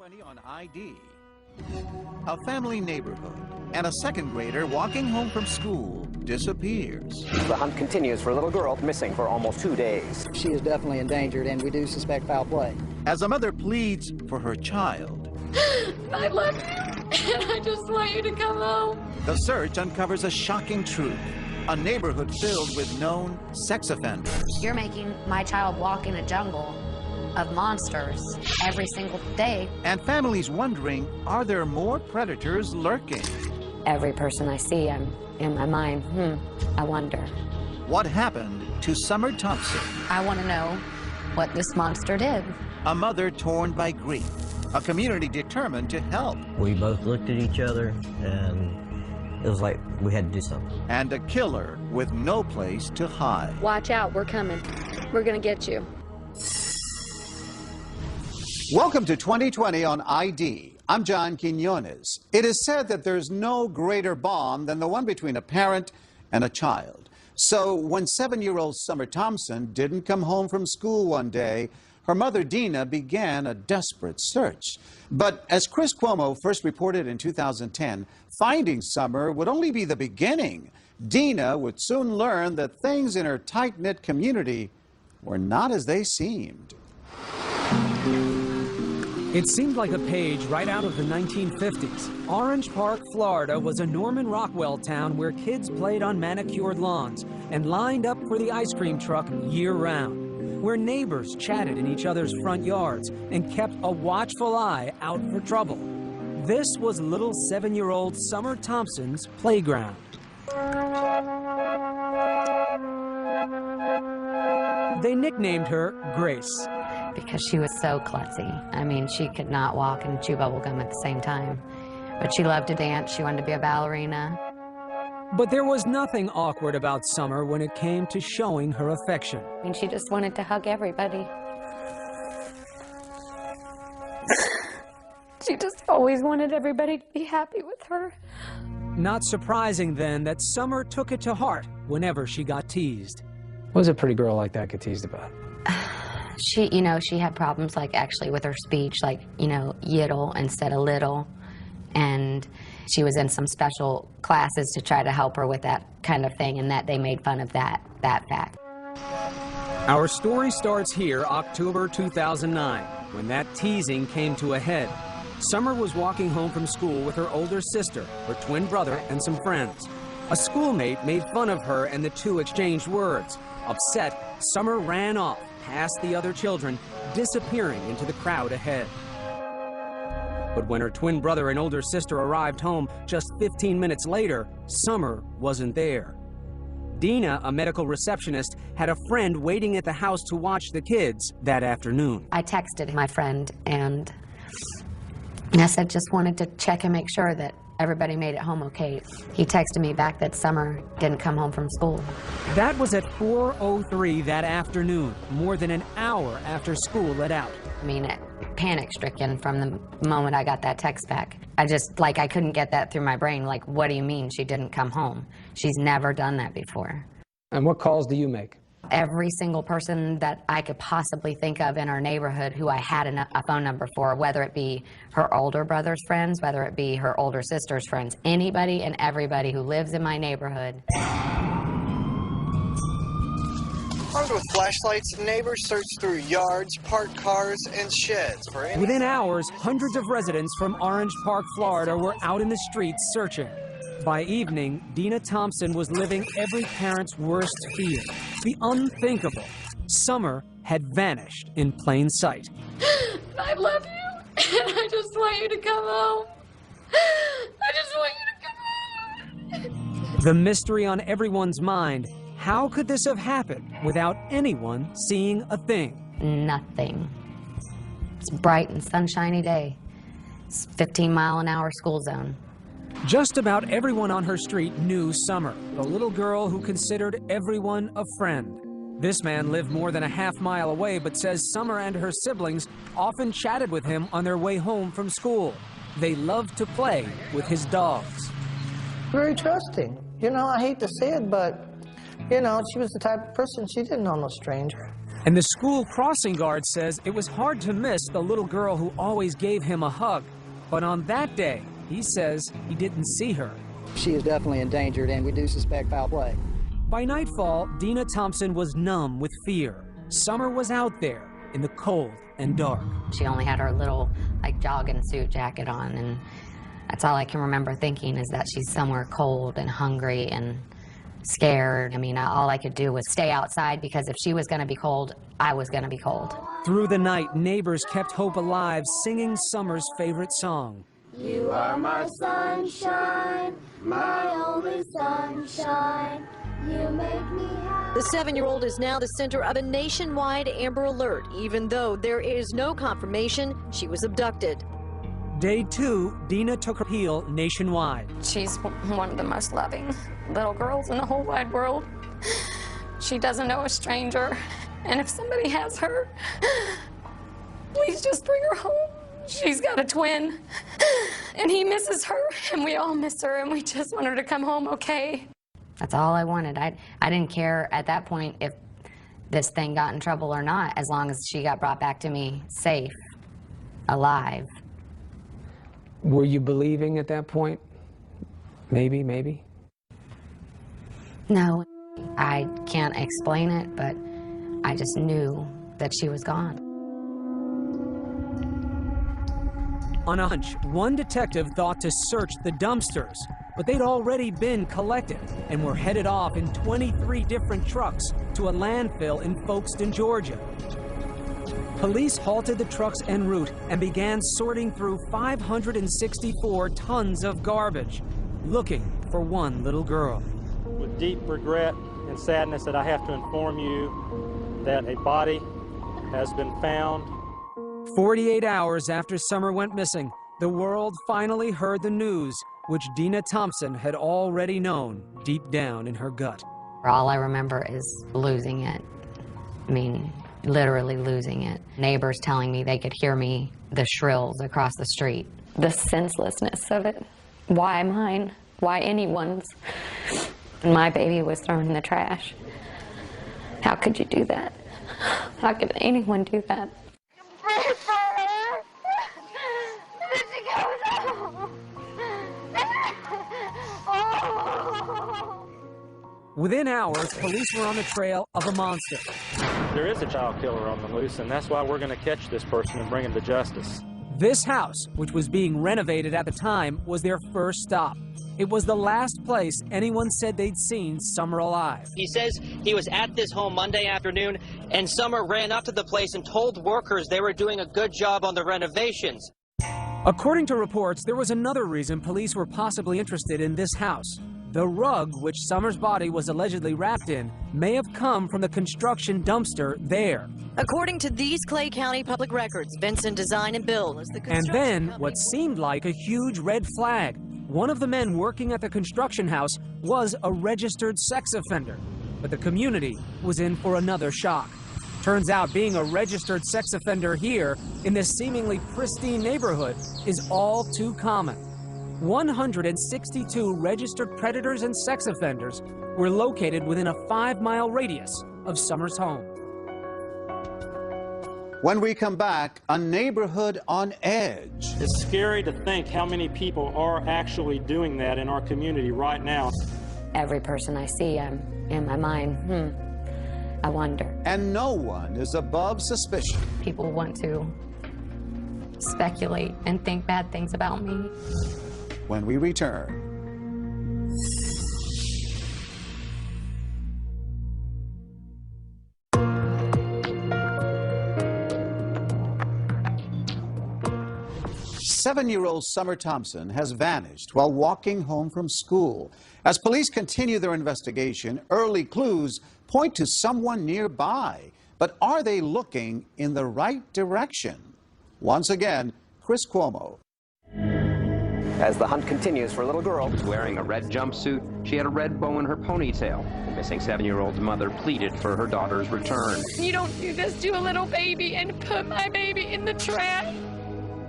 20 on ID. A family neighborhood and a second grader walking home from school disappears. The hunt continues for a little girl missing for almost 2 days. She is definitely endangered, and we do suspect foul play. As a mother pleads for her child, I love you, and I just want you to come home. the search uncovers a shocking truth. A neighborhood filled with known sex offenders. You're making my child walk in a jungle of monsters every single day. And families wondering, are there more predators lurking? Every person I see, I'm in my mind, I wonder. What happened to Summer Thompson? I want to know what this monster did. A mother torn by grief. A community determined to help. We both looked at each other, and it was like we had to do something. And a killer with no place to hide. Watch out, we're coming. We're gonna get you. Welcome to 2020 on ID. I'm John Quinones. It is said that there's no greater bond than the one between a parent and a child. So when 7-year-old Summer Thompson didn't come home from school one day, her mother Dina began a desperate search. But as Chris Cuomo first reported in 2010, finding Summer would only be the beginning. Dina would soon learn that things in her tight-knit community were not as they seemed. It seemed like a page right out of the 1950s. Orange Park, Florida was a Norman Rockwell town where kids played on manicured lawns and lined up for the ice cream truck year-round, where neighbors chatted in each other's front yards and kept a watchful eye out for trouble. This was little 7-year-old Summer Thompson's playground. They nicknamed her Grace. Because she was so klutzy. I mean, she could not walk and chew bubble gum at the same time. But she loved to dance. She wanted to be a ballerina. But there was nothing awkward about Summer when it came to showing her affection. I mean, she just wanted to hug everybody. She just always wanted everybody to be happy with her. Not surprising, then, that Summer took it to heart whenever she got teased. What does a pretty girl like that get teased about? She had problems, like, actually with her speech, like, yiddle instead of little. And she was in some special classes to try to help her with that kind of thing, and that they made fun of that fact. Our story starts here, October 2009, when that teasing came to a head. Summer was walking home from school with her older sister, her twin brother, and some friends. A schoolmate made fun of her, and the two exchanged words. Upset, Summer ran off past the other children, disappearing into the crowd ahead. But when her twin brother and older sister arrived home just 15 minutes later, Summer wasn't there. Dina, a medical receptionist, had a friend waiting at the house to watch the kids that afternoon. I texted my friend, and I said, just wanted to check and make sure that everybody made it home okay. He texted me back that Summer didn't come home from school. That was at 4:03 that afternoon, more than an hour after school let out. I mean, panic-stricken from the moment I got that text back. I couldn't get that through my brain. Like, what do you mean she didn't come home? She's never done that before. And what calls do you make? Every single person that I could possibly think of in our neighborhood who I had a phone number for, whether it be her older brother's friends, whether it be her older sister's friends, anybody and everybody who lives in my neighborhood. Armed with flashlights, neighbors searched through yards, parked cars, and sheds for any... Within hours, hundreds of residents from Orange Park, Florida were out in the streets searching. By evening, Dina Thompson was living every parent's worst fear, the unthinkable. Summer had vanished in plain sight. I love you, and I just want you to come home. I just want you to come home. The mystery on everyone's mind, how could this have happened without anyone seeing a thing? Nothing. It's a bright and sunshiny day. It's 15-mile-an-hour school zone. Just about everyone on her street knew Summer, the little girl who considered everyone a friend. This man lived more than a half-mile away, but says Summer and her siblings often chatted with him on their way home from school. They loved to play with his dogs. Very trusting. I hate to say it, but, she was the type of person, she didn't know no stranger. And the school crossing guard says it was hard to miss the little girl who always gave him a hug. But on that day, he says he didn't see her. She is definitely endangered, and we do suspect foul play. By nightfall, Dina Thompson was numb with fear. Summer was out there in the cold and dark. She only had her little, jogging suit jacket on, and that's all I can remember thinking is that she's somewhere cold and hungry and scared. I mean, all I could do was stay outside because if she was going to be cold, I was going to be cold. Through the night, neighbors kept hope alive, singing Summer's favorite song. You are my sunshine, my only sunshine. You make me happy. The 7-year-old is now the center of a nationwide Amber Alert, even though there is no confirmation she was abducted. Day 2, Dina took her appeal nationwide. She's one of the most loving little girls in the whole wide world. She doesn't know a stranger, and if somebody has her, please just bring her home. She's got a twin, and he misses her, and we all miss her, and we just want her to come home okay. That's all I wanted. I didn't care at that point if this thing got in trouble or not, as long as she got brought back to me safe, alive. Were you believing at that point? Maybe? No, I can't explain it, but I just knew that she was gone. On a hunch, one detective thought to search the dumpsters, but they'd already been collected and were headed off in 23 different trucks to a landfill in Folkestone, Georgia. Police halted the trucks en route and began sorting through 564 tons of garbage, looking for one little girl. With deep regret and sadness that I have to inform you that a body has been found. 48 hours after Summer went missing, the world finally heard the news, which Dina Thompson had already known deep down in her gut. All I remember is losing it. I mean, literally losing it. Neighbors telling me they could hear me, the shrills across the street. The senselessness of it. Why mine? Why anyone's? My baby was thrown in the trash. How could you do that? How could anyone do that? Within hours, police were on the trail of a monster. There is a child killer on the loose, and that's why we're going to catch this person and bring him to justice. This house, which was being renovated at the time, was their first stop. It was the last place anyone said they'd seen Summer alive. He says he was at this home Monday afternoon, and Summer ran up to the place and told workers they were doing a good job on the renovations. According to reports, there was another reason police were possibly interested in this house. The rug which Summer's body was allegedly wrapped in may have come from the construction dumpster there. According to these Clay County public records, Vincent Design and Bill is the construction And then, company. what seemed like a huge red flag. One of the men working at the construction house was a registered sex offender. But the community was in for another shock. Turns out being a registered sex offender here, in this seemingly pristine neighborhood, is all too common. 162 registered predators and sex offenders were located within a 5-mile radius of Summer's home. When we come back, a neighborhood on edge. It's scary to think how many people are actually doing that in our community right now. Every person I see, I'm in my mind, I wonder. And no one is above suspicion. People want to speculate and think bad things about me. When we return. Seven-year-old Summer Thompson has vanished while walking home from school. As police continue their investigation, early clues point to someone nearby. But are they looking in the right direction? Once again, Chris Cuomo. As the hunt continues for a little girl. She was wearing a red jumpsuit. She had a red bow in her ponytail. The missing 7-year-old's mother pleaded for her daughter's return. You don't do this to a little baby and put my baby in the trash.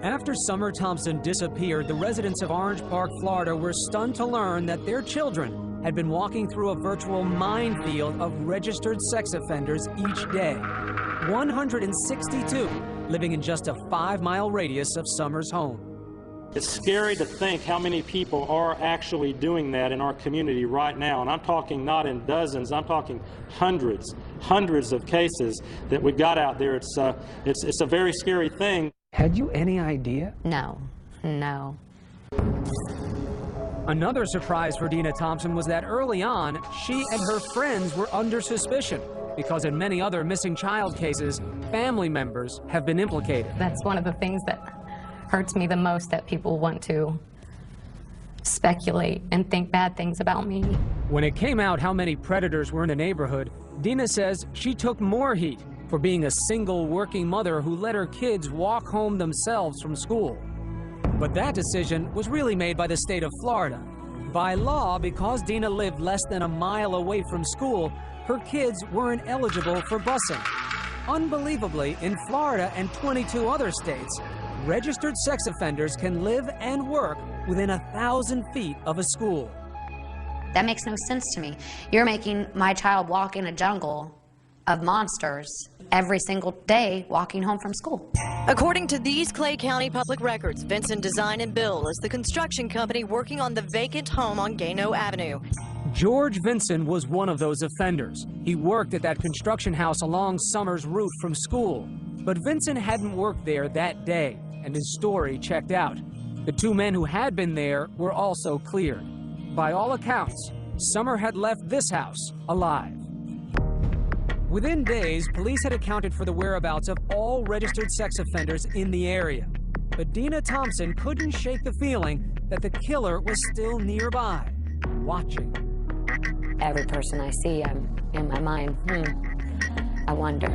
After Summer Thompson disappeared, the residents of Orange Park, Florida were stunned to learn that their children had been walking through a virtual minefield of registered sex offenders each day. 162, living in just a 5-mile radius of Summer's home. It's scary to think how many people are actually doing that in our community right now. And I'm talking not in dozens, I'm talking hundreds of cases that we got out there. It's a very scary thing. Had you any idea? No. Another surprise for Dina Thompson was that early on, she and her friends were under suspicion because in many other missing child cases, family members have been implicated. That's one of the things that hurts me the most, that people want to speculate and think bad things about me. When it came out how many predators were in the neighborhood, Dina says she took more heat for being a single working mother who let her kids walk home themselves from school. But that decision was really made by the state of Florida. By law, because Dina lived less than a mile away from school, her kids weren't eligible for busing. Unbelievably, in Florida and 22 other states, registered sex offenders can live and work within 1,000 feet of a school. That makes no sense to me. You're making my child walk in a jungle of monsters every single day walking home from school. According to these Clay County public records, Vincent Design and Bill is the construction company working on the vacant home on Gano Avenue. George Vinson was one of those offenders. He worked at that construction house along Summer's route from school. But Vinson hadn't worked there that day, and his story checked out. The two men who had been there were also cleared. By all accounts, Summer had left this house alive. Within days, police had accounted for the whereabouts of all registered sex offenders in the area. But Dina Thompson couldn't shake the feeling that the killer was still nearby, watching. Every person I see, I'm in my mind, I wonder.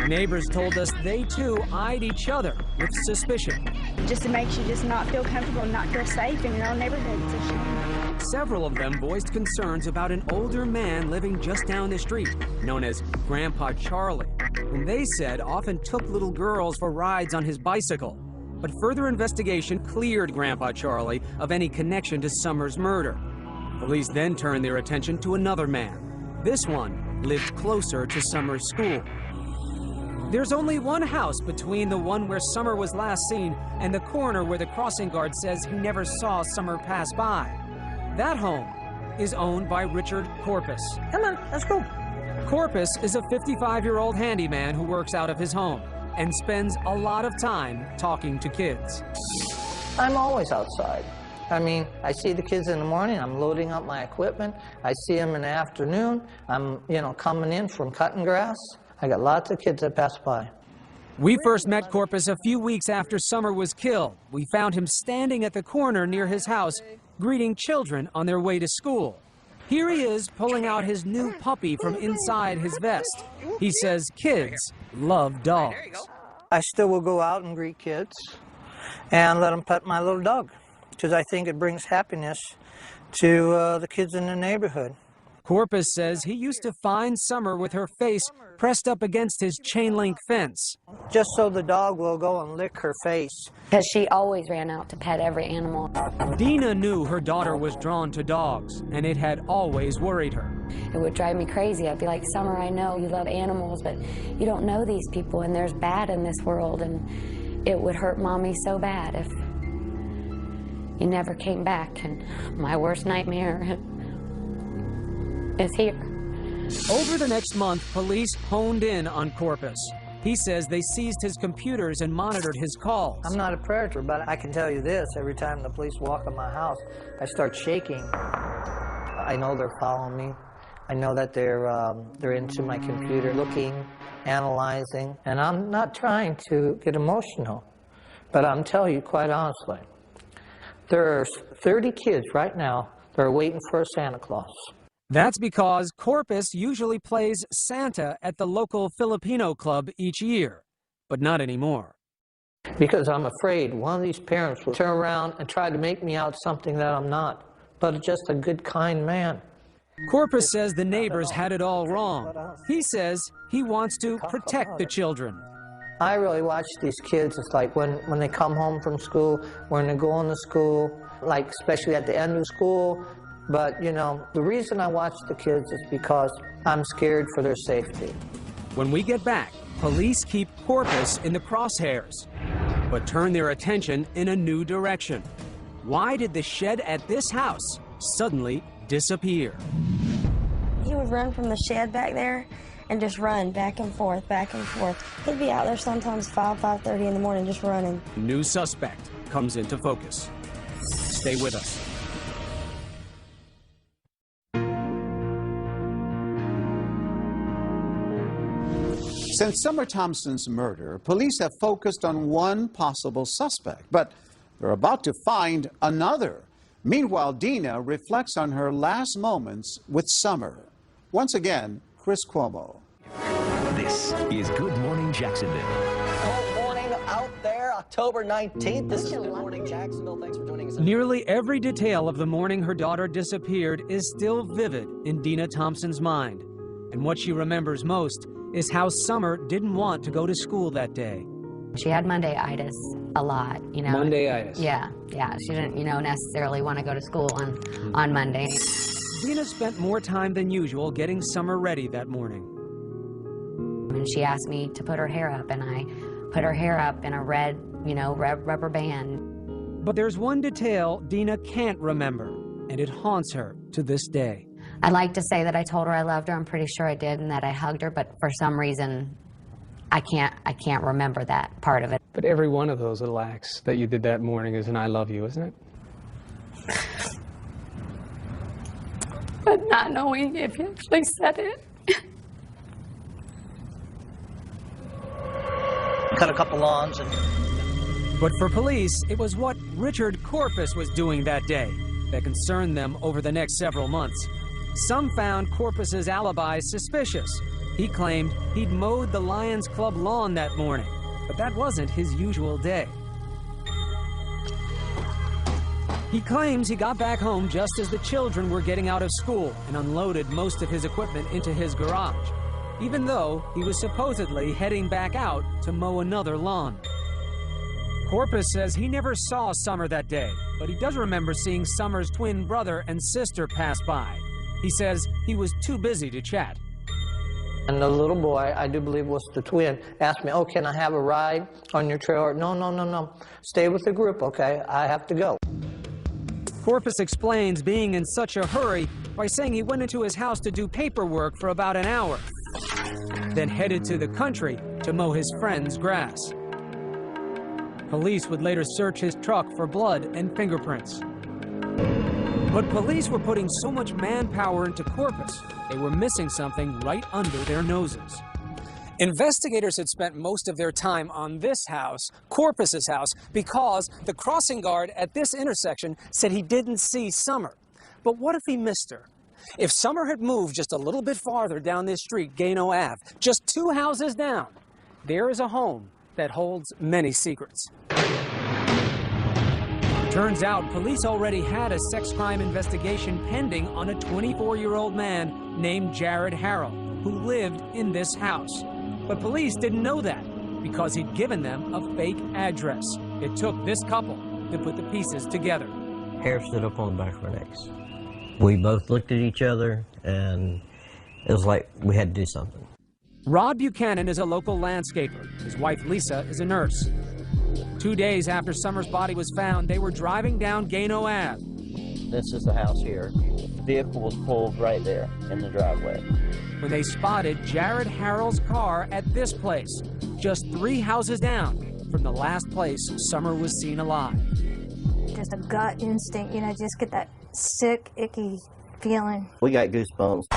Neighbors told us they too eyed each other with suspicion. Just it makes you just not feel comfortable and not feel safe in your own neighborhood. It's a shame. Several of them voiced concerns about an older man living just down the street, known as Grandpa Charlie, whom they said often took little girls for rides on his bicycle. But further investigation cleared Grandpa Charlie of any connection to Summer's murder. Police then turned their attention to another man. This one lived closer to Summer's school. There's only one house between the one where Summer was last seen and the corner where the crossing guard says he never saw Summer pass by. That home is owned by Richard Corpus. Come on, let's go. Corpus is a 55-year-old handyman who works out of his home and spends a lot of time talking to kids. I'm always outside. I mean, I see the kids in the morning, I'm loading up my equipment. I see them in the afternoon. I'm, coming in from cutting grass. I got lots of kids that pass by. We first met Corpus a few weeks after Summer was killed. We found him standing at the corner near his house, greeting children on their way to school. Here he is pulling out his new puppy from inside his vest. He says kids love dogs. I still will go out and greet kids and let them pet my little dog, because I think it brings happiness to the kids in the neighborhood. Corpus says he used to find Summer with her face pressed up against his chain-link fence. Just so the dog will go and lick her face. Because she always ran out to pet every animal. Dina knew her daughter was drawn to dogs, and it had always worried her. It would drive me crazy. I'd be like, Summer, I know you love animals, but you don't know these people, and there's bad in this world, and it would hurt Mommy so bad if you never came back, and my worst nightmare is here. Over the next month, police honed in on Corpus. He says they seized his computers and monitored his calls. I'm not a predator, but I can tell you this. Every time the police walk in my house, I start shaking. I know they're following me. I know that they're into my computer, looking, analyzing. And I'm not trying to get emotional, but I'm telling you quite honestly, there are 30 kids right now that are waiting for a Santa Claus. That's because Corpus usually plays Santa at the local Filipino club each year, but not anymore. Because I'm afraid one of these parents will turn around and try to make me out something that I'm not, but just a good, kind man. Corpus says the neighbors had it all wrong. He says he wants to protect the children. I really watch these kids. It's like when they come home from school, when they're going to school, like especially at the end of school. But, the reason I watch the kids is because I'm scared for their safety. When we get back, police keep Corpus in the crosshairs, but turn their attention in a new direction. Why did the shed at this house suddenly disappear? He would run from the shed back there and just run back and forth, back and forth. He'd be out there sometimes 5:30 in the morning just running. New suspect comes into focus. Stay with us. Since Summer Thompson's murder, police have focused on one possible suspect, but they're about to find another. Meanwhile, Dina reflects on her last moments with Summer. Once again, Chris Cuomo. This is Good Morning Jacksonville. Good morning out there, October 19th. This is Good Morning Jacksonville. Thanks for joining us. Nearly every detail of the morning her daughter disappeared is still vivid in Dina Thompson's mind. And what she remembers most is how Summer didn't want to go to school that day. She had Monday-itis a lot, you know. Monday-itis? Yeah. She didn't, necessarily want to go to school on Monday. Dina spent more time than usual getting Summer ready that morning. And she asked me to put her hair up, and I put her hair up in a red, red rubber band. But there's one detail Dina can't remember, and it haunts her to this day. I'd like to say that I told her I loved her. I'm pretty sure I did, and that I hugged her, but for some reason, I can't remember that part of it. But every one of those little acts that you did that morning is an I love you, isn't it? But not knowing if he actually said it. Cut a couple lawns and... But for police, it was what Richard Corpus was doing that day that concerned them over the next several months. Some found Corpus's alibi suspicious. He claimed he'd mowed the Lions Club lawn that morning, but that wasn't his usual day. He claims he got back home just as the children were getting out of school and unloaded most of his equipment into his garage, even though he was supposedly heading back out to mow another lawn. Corpus says he never saw Summer that day, but he does remember seeing Summer's twin brother and sister pass by. He says he was too busy to chat. And the little boy, I do believe was the twin, asked me, oh, can I have a ride on your trailer? No. Stay with the group, okay? I have to go. Corpus explains being in such a hurry by saying he went into his house to do paperwork for about an hour, then headed to the country to mow his friend's grass. Police would later search his truck for blood and fingerprints. But police were putting so much manpower into Corpus, they were missing something right under their noses. Investigators had spent most of their time on this house, Corpus's house, because the crossing guard at this intersection said he didn't see Summer. But what if he missed her? If Summer had moved just a little bit farther down this street, Gano Ave, just 2 houses down, there is a home that holds many secrets. Turns out police already had a sex crime investigation pending on a 24-year-old man named Jared Harrell, who lived in this house. But police didn't know that because he'd given them a fake address. It took this couple to put the pieces together. Hair stood up on the back of our necks. We both looked at each other, and it was like we had to do something. Rod Buchanan is a local landscaper. His wife, Lisa, is a nurse. 2 days after Summer's body was found, they were driving down Gano Ave. This is the house here. The vehicle was pulled right there in the driveway. When they spotted Jared Harrell's car at this place, just 3 houses down from the last place Summer was seen alive. Just a gut instinct, just get that sick, icky feeling. We got goosebumps.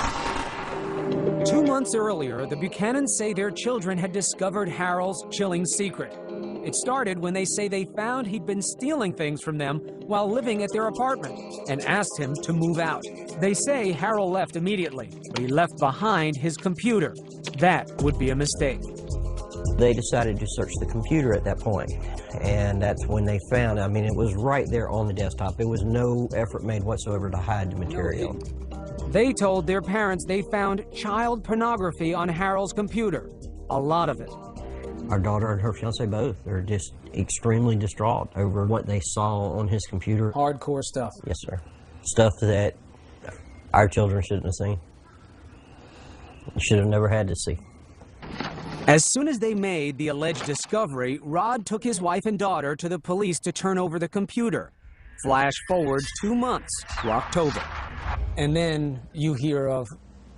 2 months earlier, the Buchanans say their children had discovered Harrell's chilling secret. It started when they say they found he'd been stealing things from them while living at their apartment and asked him to move out. They say Harrell left immediately, but he left behind his computer. That would be a mistake. They decided to search the computer at that point, and that's when they found, it was right there on the desktop. There was no effort made whatsoever to hide the material. They told their parents they found child pornography on Harrell's computer, a lot of it. Our daughter and her fiance both are just extremely distraught over what they saw on his computer. Hardcore stuff. Yes, sir. Stuff that our children shouldn't have seen. Should have never had to see. As soon as they made the alleged discovery, Rod took his wife and daughter to the police to turn over the computer. Flash forward 2 months to October. And then you hear of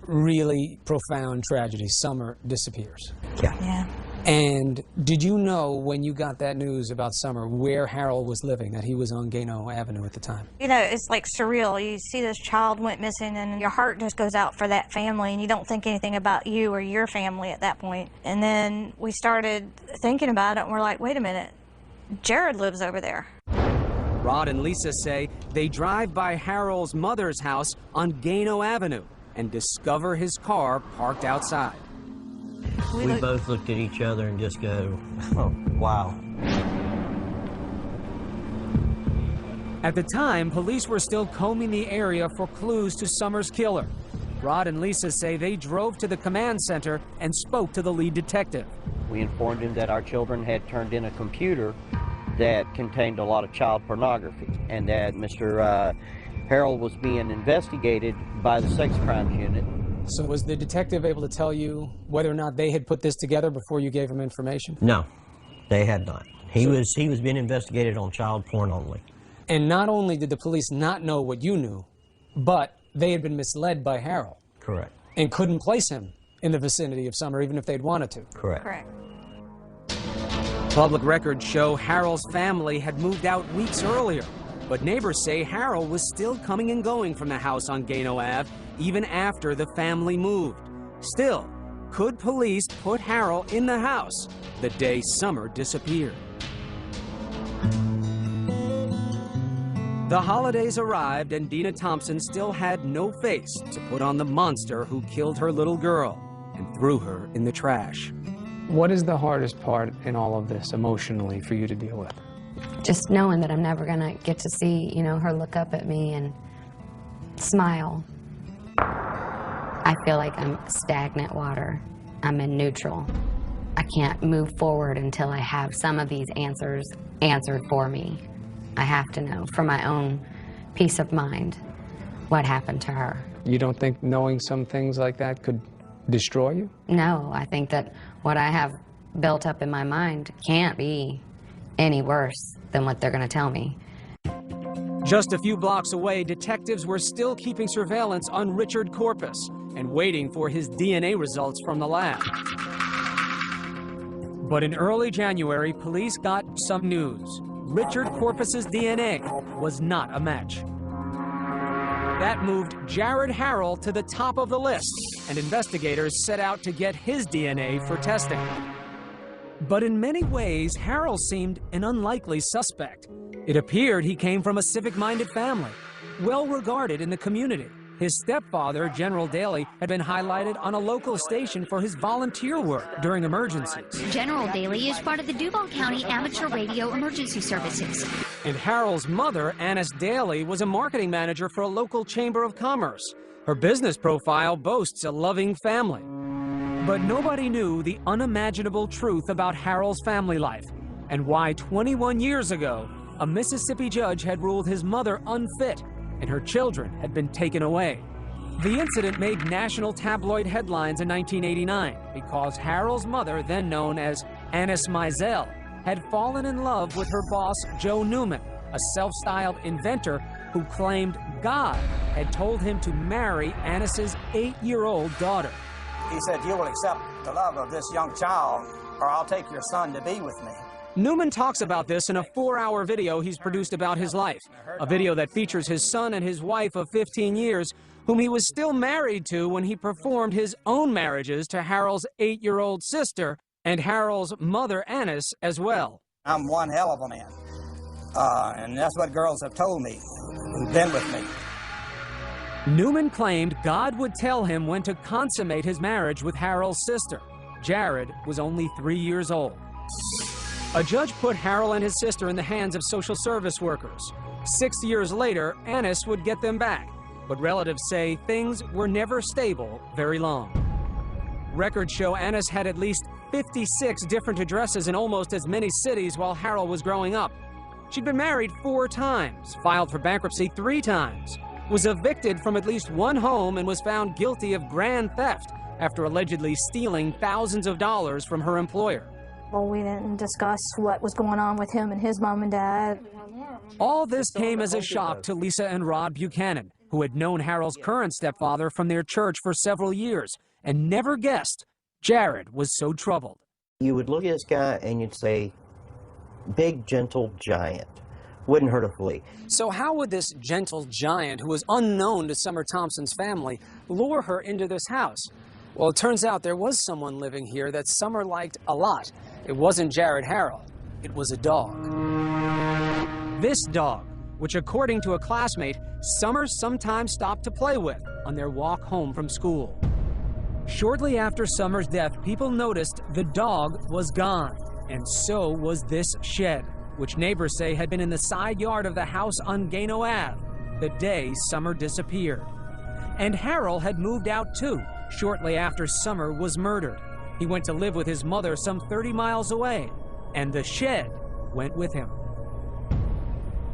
really profound tragedy. Summer disappears. Yeah. And did you know when you got that news about Summer where Harold was living, that he was on Gano Avenue at the time? You know, it's like surreal. You see this child went missing and your heart just goes out for that family and you don't think anything about you or your family at that point. And then we started thinking about it and we're like, wait a minute, Jared lives over there. Rod and Lisa say they drive by Harold's mother's house on Gano Avenue and discover his car parked outside. We both looked at each other and just go, oh, wow. At the time, police were still combing the area for clues to Summer's killer. Rod and Lisa say they drove to the command center and spoke to the lead detective. We informed him that our children had turned in a computer that contained a lot of child pornography and that Mr. Harold was being investigated by the sex crimes unit. So was the detective able to tell you whether or not they had put this together before you gave him information? No, they had not. He was being investigated on child porn only. And not only did the police not know what you knew, but they had been misled by Harold. Correct. And couldn't place him in the vicinity of Summer even if they'd wanted to. Correct. Correct. Public records show Harold's family had moved out weeks earlier, but neighbors say Harold was still coming and going from the house on Gano Ave even after the family moved. Still, could police put Harold in the house the day Summer disappeared? The holidays arrived and Dina Thompson still had no face to put on the monster who killed her little girl and threw her in the trash. What is the hardest part in all of this emotionally for you to deal with? Just knowing that I'm never gonna get to see, you know, her look up at me and smile. I feel like I'm stagnant water. I'm in neutral. I can't move forward until I have some of these answers answered for me. I have to know for my own peace of mind what happened to her. You don't think knowing some things like that could destroy you? No, I think that what I have built up in my mind can't be any worse than what they're gonna tell me. Just a few blocks away, detectives were still keeping surveillance on Richard Corpus and waiting for his DNA results from the lab. But in early January, police got some news. Richard Corpus's DNA was not a match. That moved Jared Harold to the top of the list, and investigators set out to get his DNA for testing. But in many ways, Harold seemed an unlikely suspect. It appeared he came from a civic-minded family, well-regarded in the community. His stepfather, General Daly, had been highlighted on a local station for his volunteer work during emergencies. General Daly is part of the Duval County Amateur Radio Emergency Services. And Harold's mother, Annis Daly, was a marketing manager for a local chamber of commerce. Her business profile boasts a loving family. But nobody knew the unimaginable truth about Harold's family life and why 21 years ago, a Mississippi judge had ruled his mother unfit and her children had been taken away. The incident made national tabloid headlines in 1989 because Harold's mother, then known as Annis Mizell, had fallen in love with her boss, Joe Newman, a self-styled inventor who claimed God had told him to marry Annis's 8-year-old daughter. He said, "You will accept the love of this young child, or I'll take your son to be with me." Newman talks about this in a 4-hour video he's produced about his life, a video that features his son and his wife of 15 years, whom he was still married to when he performed his own marriages to Harold's 8-year-old sister and Harold's mother, Annis, as well. I'm one hell of a man, and that's what girls have told me who've been with me. Newman claimed God would tell him when to consummate his marriage with Harold's sister. Jared was only 3 years old. A judge put Harold and his sister in the hands of social service workers. 6 years later, Annis would get them back, but relatives say things were never stable very long. Records show Annis had at least 56 different addresses in almost as many cities while Harold was growing up. She'd been married 4 times, filed for bankruptcy 3 times, was evicted from at least 1 home, and was found guilty of grand theft after allegedly stealing thousands of dollars from her employer. Well, we didn't discuss what was going on with him and his mom and dad. All this came as a shock to Lisa and Rod Buchanan, who had known Harold's current stepfather from their church for several years and never guessed Jared was so troubled. You would look at this guy and you'd say, big, gentle giant. Wouldn't hurt a flea. So how would this gentle giant, who was unknown to Summer Thompson's family, lure her into this house? Well, it turns out there was someone living here that Summer liked a lot. It wasn't Jared Harrell. It was a dog. This dog, which according to a classmate, Summer sometimes stopped to play with on their walk home from school. Shortly after Summer's death, people noticed the dog was gone, and so was this shed, which neighbors say had been in the side yard of the house on Gano Ave the day Summer disappeared. And Harold had moved out too, shortly after Summer was murdered. He went to live with his mother some 30 miles away, and the shed went with him.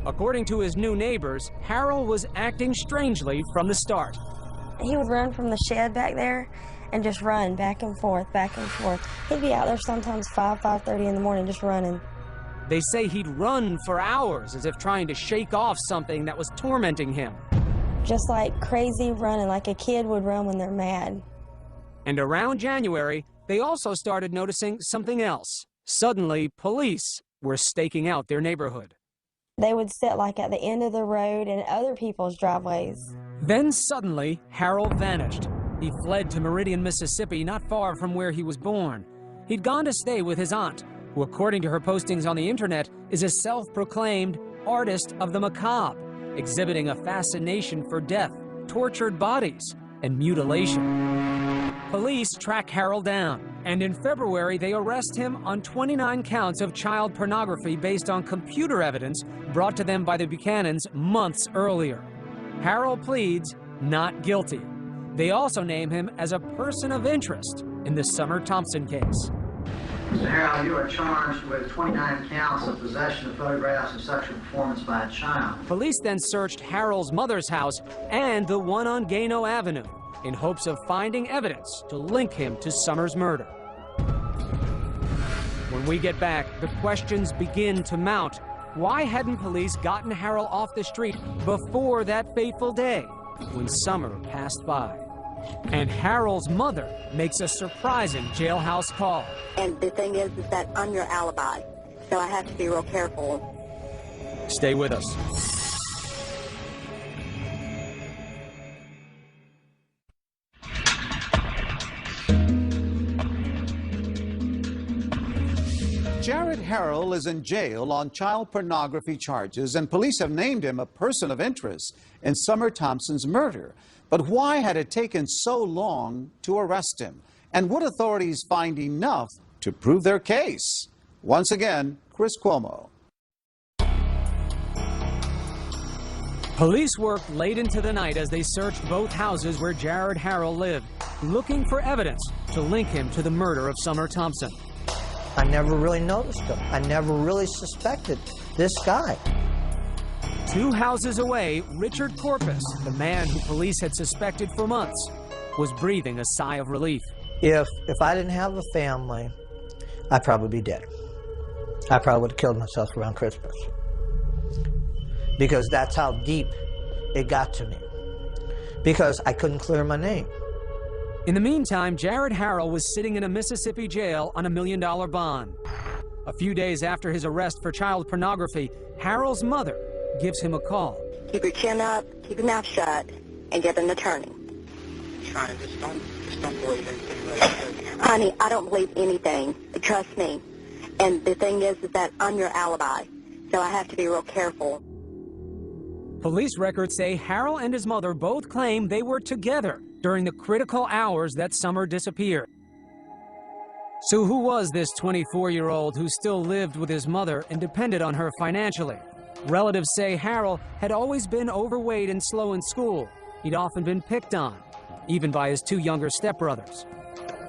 According to his new neighbors, Harold was acting strangely from the start. He would run from the shed back there and just run back and forth, back and forth. He'd be out there sometimes 5:30 in the morning just running. They say he'd run for hours as if trying to shake off something that was tormenting him. Just like crazy running, like a kid would run when they're mad. And around January, they also started noticing something else. Suddenly, police were staking out their neighborhood. They would sit like at the end of the road in other people's driveways. Then suddenly, Harold vanished. He fled to Meridian, Mississippi, not far from where he was born. He'd gone to stay with his aunt, who, according to her postings on the internet, is a self-proclaimed artist of the macabre, exhibiting a fascination for death, tortured bodies, and mutilation. Police track Harold down, and in February they arrest him on 29 counts of child pornography based on computer evidence brought to them by the Buchanans months earlier. Harold pleads not guilty. They also name him as a person of interest in the Summer Thompson case. Mr. Harold, you are charged with 29 counts of possession of photographs of sexual performance by a child. Police then searched Harold's mother's house and the one on Gano Avenue in hopes of finding evidence to link him to Summer's murder. When we get back, the questions begin to mount. Why hadn't police gotten Harold off the street before that fateful day when Summer passed by? And Harold's mother makes a surprising jailhouse call. And the thing is that I'm your alibi, so I have to be real careful. Stay with us. Jared Harrell is in jail on child pornography charges, and police have named him a person of interest in Summer Thompson's murder. But why had it taken so long to arrest him? And would authorities find enough to prove their case? Once again, Chris Cuomo. Police worked late into the night as they searched both houses where Jared Harrell lived, looking for evidence to link him to the murder of Summer Thompson. I never really noticed him. I never really suspected this guy. 2 houses away, Richard Corpus, the man who police had suspected for months, was breathing a sigh of relief. If I didn't have a family, I'd probably be dead. I probably would have killed myself around Christmas. Because that's how deep it got to me. Because I couldn't clear my name. In the meantime, Jared Harrell was sitting in a Mississippi jail on $1 million bond. A few days after his arrest for child pornography, Harrell's mother gives him a call. Keep your chin up, keep your mouth shut, and get an attorney. Just don't believe anything. Honey, I don't believe anything. Trust me. And the thing is that I'm your alibi, so I have to be real careful. Police records say Harrell and his mother both claim they were together during the critical hours that Summer disappeared. So who was this 24-year-old who still lived with his mother and depended on her financially? Relatives say Harrell had always been overweight and slow in school. He'd often been picked on, even by his 2 younger stepbrothers.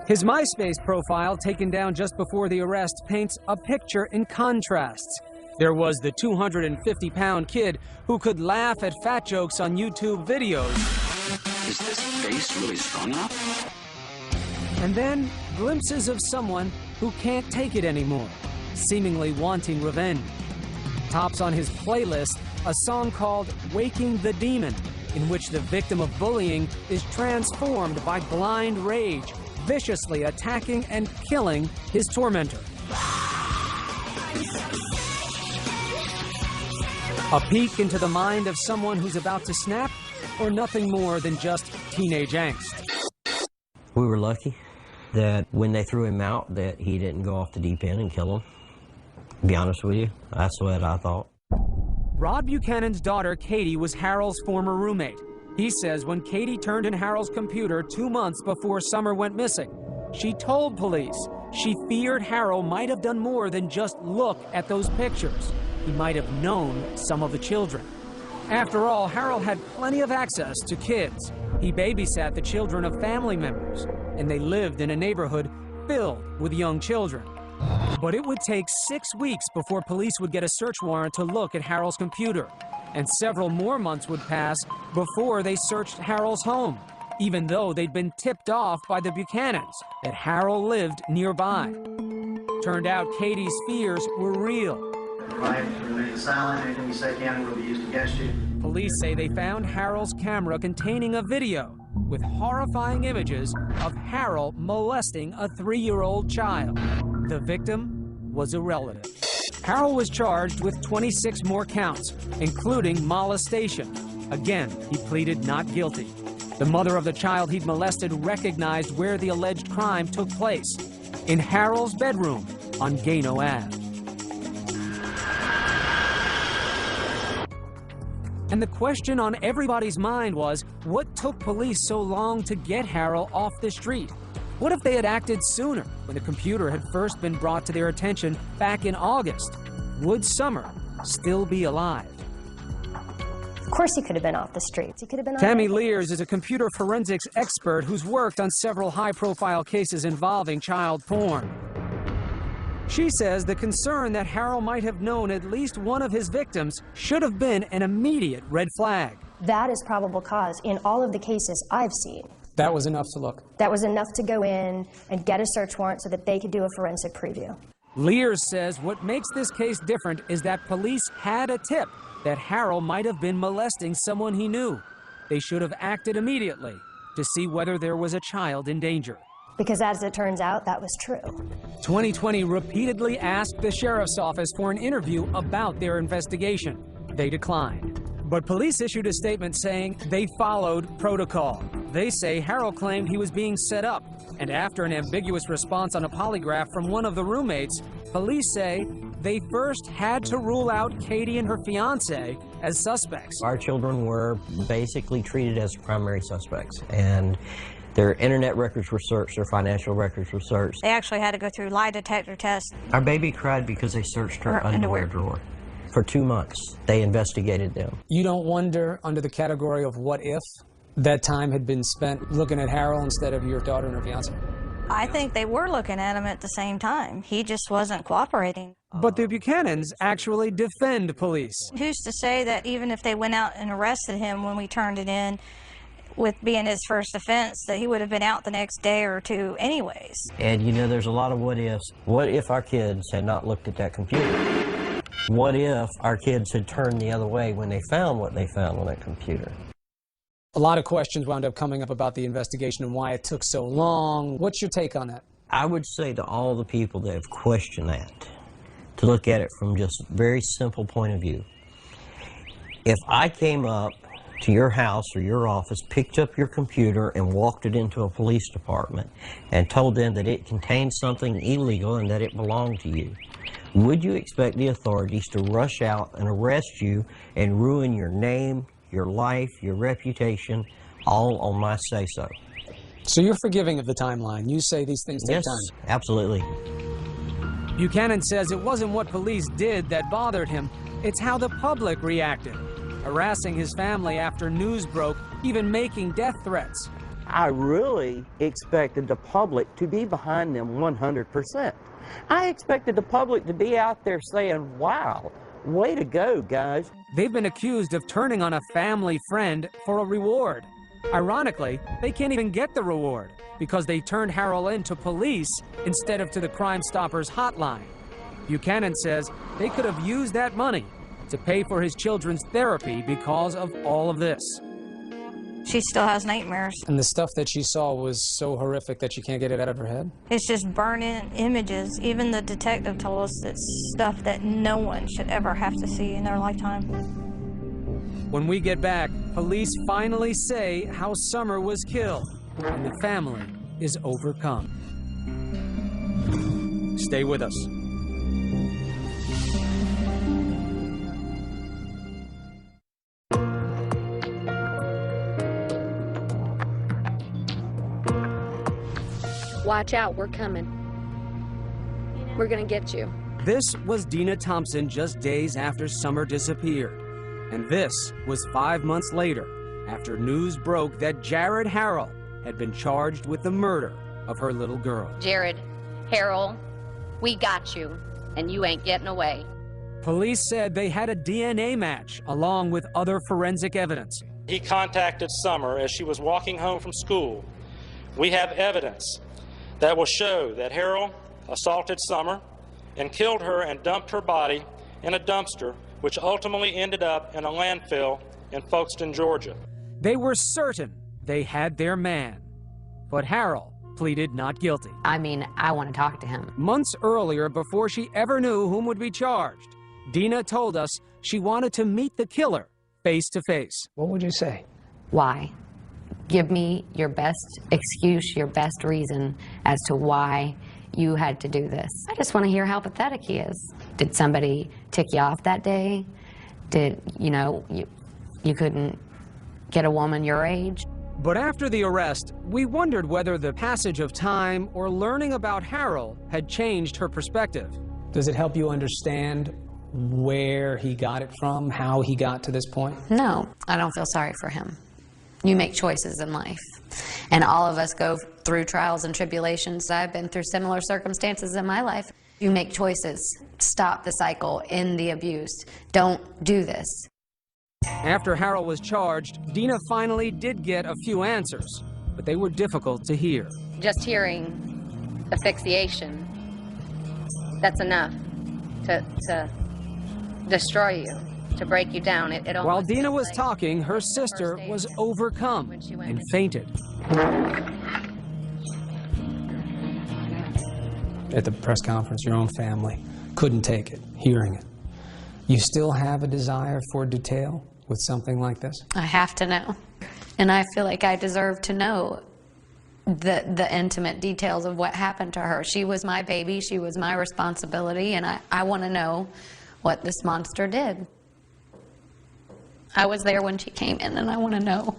His MySpace profile, taken down just before the arrest, paints a picture in contrasts. There was the 250-pound kid who could laugh at fat jokes on YouTube videos. Is this face really strong enough? And then glimpses of someone who can't take it anymore, seemingly wanting revenge. Tops on his playlist a song called Waking the Demon, in which the victim of bullying is transformed by blind rage, viciously attacking and killing his tormentor. A peek into the mind of someone who's about to snap, or nothing more than just teenage angst. We were lucky that when they threw him out that he didn't go off the deep end and kill him. To be honest with you, that's what I thought. Rod Buchanan's daughter, Katie, was Harold's former roommate. He says when Katie turned in Harold's computer 2 months before Summer went missing, she told police she feared Harold might have done more than just look at those pictures. He might have known some of the children. After all, Harold had plenty of access to kids. He babysat the children of family members, and they lived in a neighborhood filled with young children. But it would take 6 weeks before police would get a search warrant to look at Harold's computer, and several more months would pass before they searched Harold's home, even though they'd been tipped off by the Buchanans that Harold lived nearby. Turned out Katie's fears were real. Right, remain silent. Anything you say can will be used against you. Police say they found Harold's camera containing a video with horrifying images of Harold molesting a 3-year-old child. The victim was a relative. Harold was charged with 26 more counts, including molestation. Again, he pleaded not guilty. The mother of the child he'd molested recognized where the alleged crime took place, in Harold's bedroom on Gano Ave. And the question on everybody's mind was, what took police so long to get Harold off the street? What if they had acted sooner, when the computer had first been brought to their attention back in August? Would Summer still be alive? Of course he could have been off the streets. He could have been. Tammy Lears is a computer forensics expert who's worked on several high-profile cases involving child porn. She says the concern that Harold might have known at least one of his victims should have been an immediate red flag. That is probable cause in all of the cases I've seen. That was enough to look. That was enough to go in and get a search warrant so that they could do a forensic preview. Lears says what makes this case different is that police had a tip that Harold might have been molesting someone he knew. They should have acted immediately to see whether there was a child in danger. Because as it turns out, that was true. 2020 repeatedly asked the sheriff's office for an interview about their investigation. They declined. But police issued a statement saying they followed protocol. They say Harold claimed he was being set up, and after an ambiguous response on a polygraph from one of the roommates, police say they first had to rule out Katie and her fiancé as suspects. Our children were basically treated as primary suspects, and their internet records were searched, their financial records were searched. They actually had to go through lie detector tests. Our baby cried because they searched her underwear drawer. For 2 months, they investigated them. You don't wonder, under the category of what if, that time had been spent looking at Harold instead of your daughter and her fiancé? I think they were looking at him at the same time. He just wasn't cooperating. But the Buchanans actually defend police. Who's to say that even if they went out and arrested him when we turned it in, with being his first offense, that he would have been out the next day or two anyways? And you know, there's a lot of what ifs. What if our kids had not looked at that computer? What if our kids had turned the other way when they found what they found on that computer? A lot of questions wound up coming up about the investigation and why it took so long. What's your take on that? I would say to all the people that have questioned that, to look at it from just a very simple point of view. If I came up to your house or your office, picked up your computer and walked it into a police department and told them that it contained something illegal and that it belonged to you, would you expect the authorities to rush out and arrest you and ruin your name, your life, your reputation, all on my say-so? So you're forgiving of the timeline. You say these things take time. Yes, absolutely. Buchanan says it wasn't what police did that bothered him. It's how the public reacted, harassing his family after news broke, even making death threats. I really expected the public to be behind them 100%. I expected the public to be out there saying, wow, way to go, guys. They've been accused of turning on a family friend for a reward. Ironically, they can't even get the reward because they turned Harrell in to police instead of to the Crime Stoppers hotline. Buchanan says they could have used that money to pay for his children's therapy because of all of this. She still has nightmares. And the stuff that she saw was so horrific that she can't get it out of her head? It's just burning images. Even the detective told us it's stuff that no one should ever have to see in their lifetime. When we get back, police finally say how Summer was killed, and the family is overcome. Stay with us. Watch out, we're coming. We're gonna get you. This was Dina Thompson just days after Summer disappeared. And this was 5 months later, after news broke that Jared Harrell had been charged with the murder of her little girl. Jared, Harrell, we got you, and you ain't getting away. Police said they had a DNA match along with other forensic evidence. He contacted Summer as she was walking home from school. We have evidence that will show that Harrell assaulted Summer and killed her and dumped her body in a dumpster, which ultimately ended up in a landfill in Folkestone, Georgia. They were certain they had their man, but Harrell pleaded not guilty. I mean, I want to talk to him. Months earlier, before she ever knew whom would be charged, Dina told us she wanted to meet the killer face to face. What would you say? Why? Give me your best excuse, your best reason as to why you had to do this. I just want to hear how pathetic he is. Did somebody tick you off that day? Did, you couldn't get a woman your age? But after the arrest, we wondered whether the passage of time or learning about Harrell had changed her perspective. Does it help you understand where he got it from, how he got to this point? No, I don't feel sorry for him. You make choices in life. And all of us go through trials and tribulations. I've been through similar circumstances in my life. You make choices. Stop the cycle, end the abuse. Don't do this. After Harrell was charged, Dina finally did get a few answers, but they were difficult to hear. Just hearing asphyxiation, that's enough to destroy you, to break you down. While Dina was talking, her sister was overcome and fainted. At the press conference, your own family couldn't take it, hearing it. You still have a desire for detail with something like this? I have to know. And I feel like I deserve to know the intimate details of what happened to her. She was my baby, she was my responsibility, and I want to know what this monster did. I was there when she came in, and I want to know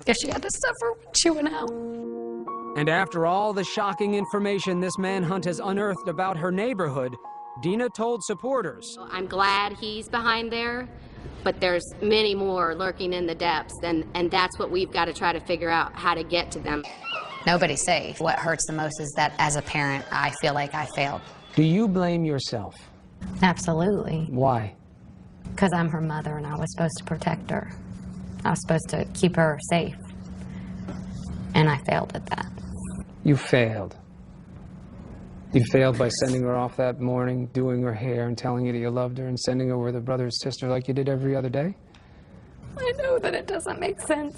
if she had to suffer when she went out. And after all the shocking information this manhunt has unearthed about her neighborhood, Dina told supporters, I'm glad he's behind there, but there's many more lurking in the depths, and that's what we've got to try to figure out, how to get to them. Nobody's safe. What hurts the most is that as a parent, I feel like I failed. Do you blame yourself? Absolutely. Why? Because I'm her mother and I was supposed to protect her. I was supposed to keep her safe. And I failed at that. You failed. You failed by sending her off that morning, doing her hair and telling you that you loved her and sending her with her brother and sister like you did every other day? I know that it doesn't make sense.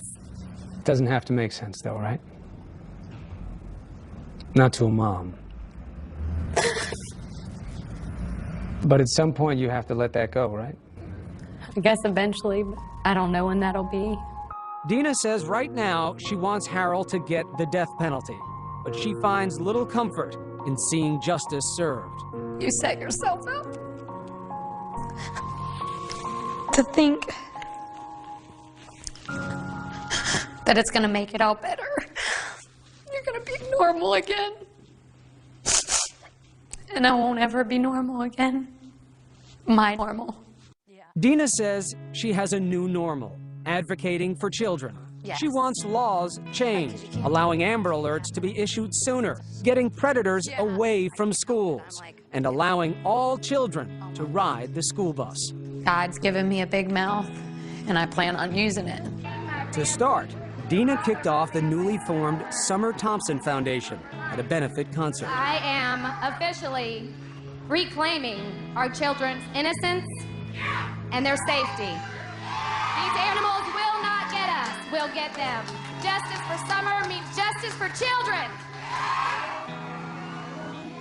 It doesn't have to make sense though, right? Not to a mom. But at some point you have to let that go, right? I guess eventually, but I don't know when that'll be. Dina says right now she wants Harrell to get the death penalty, but she finds little comfort in seeing justice served. You set yourself up to think that it's gonna make it all better. You're gonna be normal again. And I won't ever be normal again. My normal. Dina says she has a new normal, advocating for children. Yes. She wants laws changed, allowing Amber Alerts to be issued sooner, getting predators away from schools, and allowing all children to ride the school bus. God's given me a big mouth, and I plan on using it. To start, Dina kicked off the newly formed Summer Thompson Foundation at a benefit concert. I am officially reclaiming our children's innocence and their safety. These animals will not get us, we'll get them. Justice for Summer means justice for children.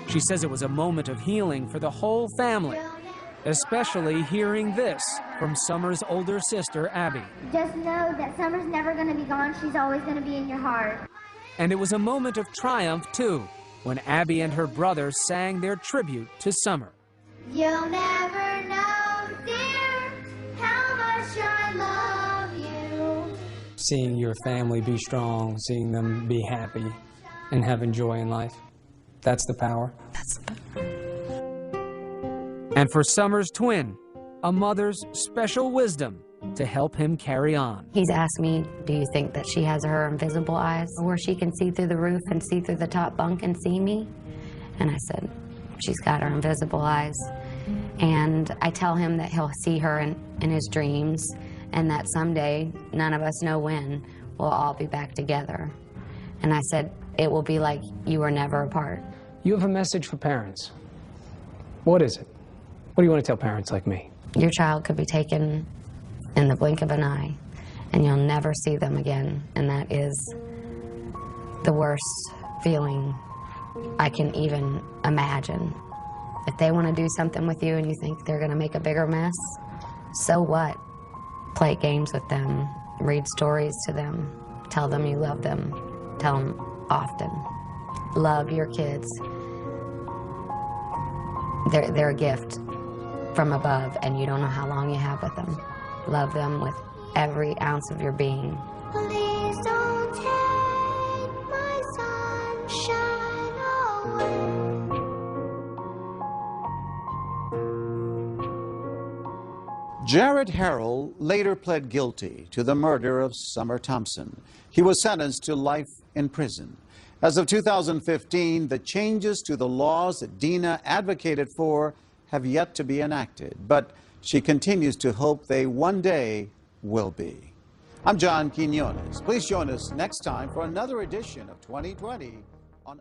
She says it was a moment of healing for the whole family, especially hearing this from Summer's older sister, Abby. Just know that Summer's never going to be gone. She's always going to be in your heart. And it was a moment of triumph, too, when Abby and her brother sang their tribute to Summer. You'll never know, dear, how much I love you. Seeing your family be strong, seeing them be happy and having joy in life, that's the power. That's the power. And for Summer's twin, a mother's special wisdom to help him carry on. He's asked me, do you think that she has her invisible eyes where she can see through the roof and see through the top bunk and see me? And I said, she's got her invisible eyes. And I tell him that he'll see her in his dreams and that someday, none of us know when, we'll all be back together. And I said, it will be like you were never apart. You have a message for parents. What is it? What do you want to tell parents like me? Your child could be taken in the blink of an eye, and you'll never see them again. And that is the worst feeling I can even imagine. If they want to do something with you and you think they're going to make a bigger mess, so what? Play games with them, read stories to them, tell them you love them, tell them often. Love your kids. They're a gift from above, and you don't know how long you have with them. Love them with every ounce of your being. Please don't take my sunshine away. Jared Harrell later pled guilty to the murder of Summer Thompson. He was sentenced to life in prison. As of 2015, the changes to the laws that Dina advocated for have yet to be enacted, but she continues to hope they one day will be. I'm John Quinones. Please join us next time for another edition of 2020 on